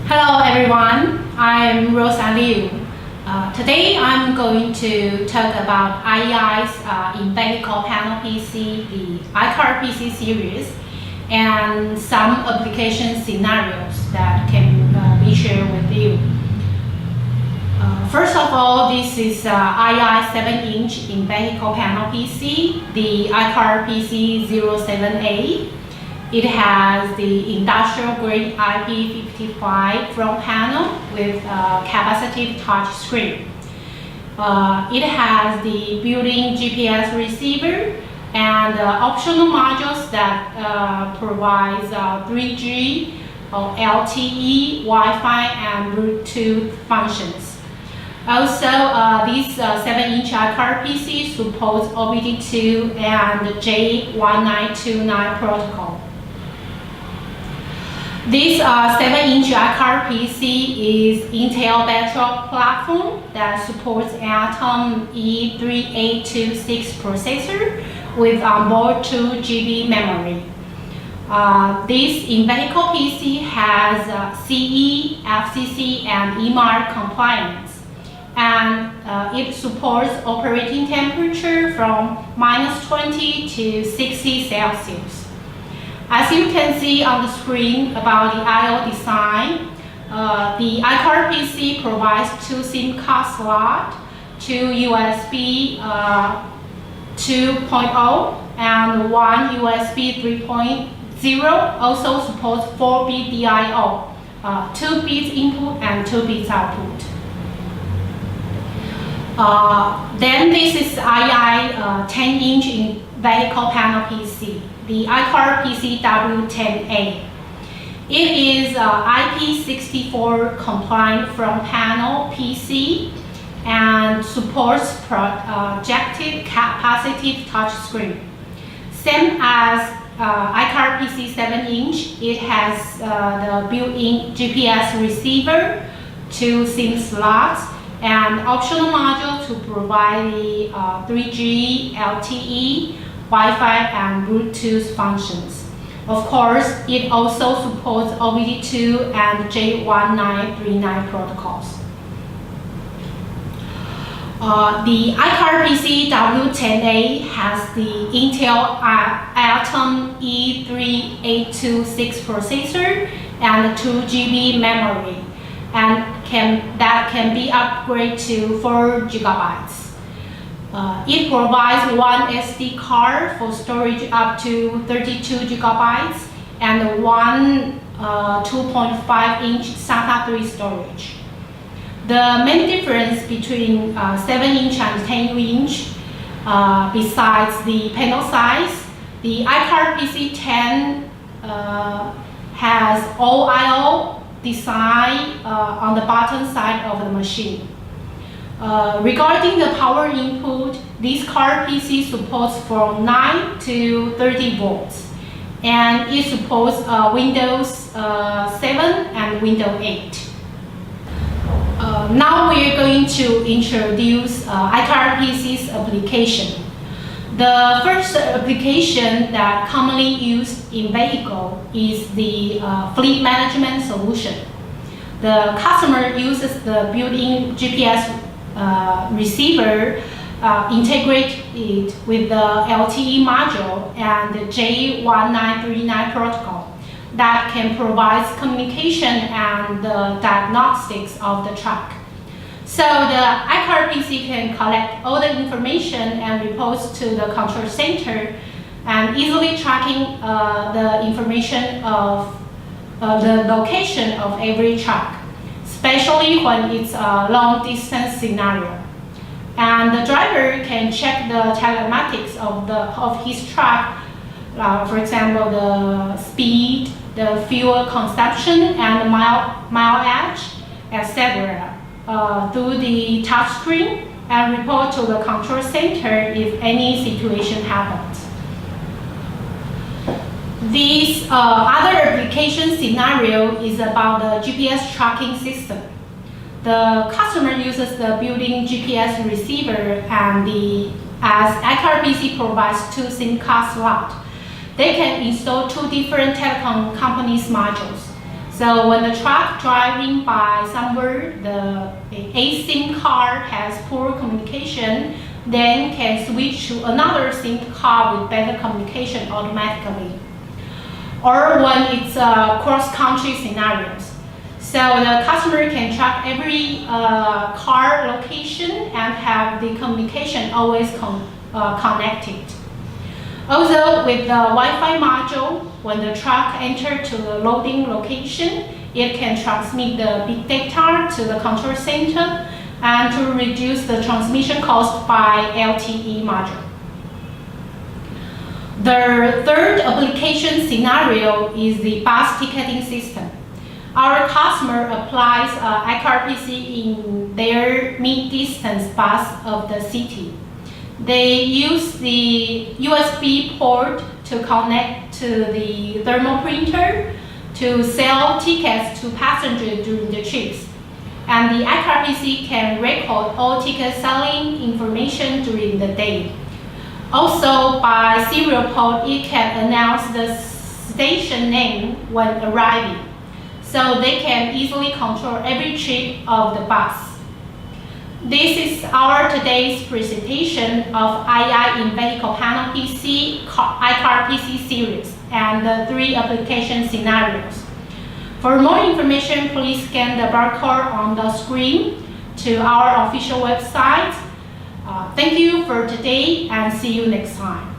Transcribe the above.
Hello everyone, I'm Rosa Liu. Today I'm going to talk about IEI's in-vehicle panel PC, the IKARPC series, and some application scenarios that can be shared with you. First of all, this is IEI 7-inch in-vehicle panel PC, the IKARPC 07A. It has the industrial grade IP55 front panel with a capacitive touch screen. It has the built-in GPS receiver and optional modules that provides 3G, LTE, Wi-Fi, and Bluetooth functions. Also, this 7-inch IKARPC supports OBD2 and J1929 protocol. This 7-inch IKARPC is Intel Bedrock platform that supports Atom E3826 processor with onboard 2 GB memory. This in-vehicle PC has CE, FCC, and EMAR compliance, and it supports operating temperature from -20 to 60 Celsius. As you can see on the screen about the I/O design, the IKARPC provides 2 SIM card slots, 2 USB 2.0 and 1 USB 3.0. Also supports 4-bit DIO, 2 bits input and 2 bits output. Then this is IEI 10-inch in-vehicle panel PC, the IKARPC W10A. It is IP64 compliant front panel PC and supports projected capacitive touchscreen. Same as IKARPC 7-inch, it has the built-in GPS receiver, 2 SIM slots, and optional module to provide the 3G, LTE, Wi-Fi, and Bluetooth functions. Of course, it also supports OBD2 and J1939 protocols. The IKARPC W10A has the Intel Atom E3826 processor and 2 GB memory, and that can be upgraded to 4 GB. It provides 1 SD card for storage up to 32 GB and 1 2.5-inch SATA 3 storage. The main difference between 7-inch and 10-inch, besides the panel size, the IKARPC 10 has all I/O design on the bottom side of the machine. Regarding the power input, this IKARPC supports from 9 to 30 volts, and it supports Windows 7 and Windows 8. Now we are going to introduce IKARPC's application. The first application that commonly used in vehicle is the fleet management solution. The customer uses the built-in GPS receiver, integrate it with the LTE module and the J1939 protocol that can provide communication and the diagnostics of the truck. So the IKARPC can collect all the information and reports to the control center and easily tracking the information of the location of every truck, especially when it's a long distance scenario. And the driver can check the telematics of his truck, for example, the speed, the fuel consumption, and the mileage, etc. Through the touchscreen and report to the control center if any situation happens. This other application scenario is about the GPS tracking system. The customer uses the built-in GPS receiver, and as IKARPC provides 2 SIM card slots, they can install 2 different telecom companies' modules. So when the truck driving by somewhere, the A-SIM card has poor communication, then can switch to another SIM card with better communication automatically. Or when it's cross-country scenarios. So the customer can track every car location and have the communication always connected. Also, with the Wi-Fi module, when the truck enters to the loading location, it can transmit the big data to the control center and to reduce the transmission cost by LTE module. The third application scenario is the bus ticketing system. Our customer applies IKARPC in their mid-distance bus of the city. They use the USB port to connect to the thermal printer to sell tickets to passengers during the trips. And the IKARPC can record all ticket selling information during the day. Also, by serial port, it can announce the station name when arriving, so they can easily control every trip of the bus. This is our today's presentation of IEI in-vehicle panel PC IKARPC series and the 3 application scenarios. For more information, please scan the barcode on the screen to our official website. Thank you for today and see you next time.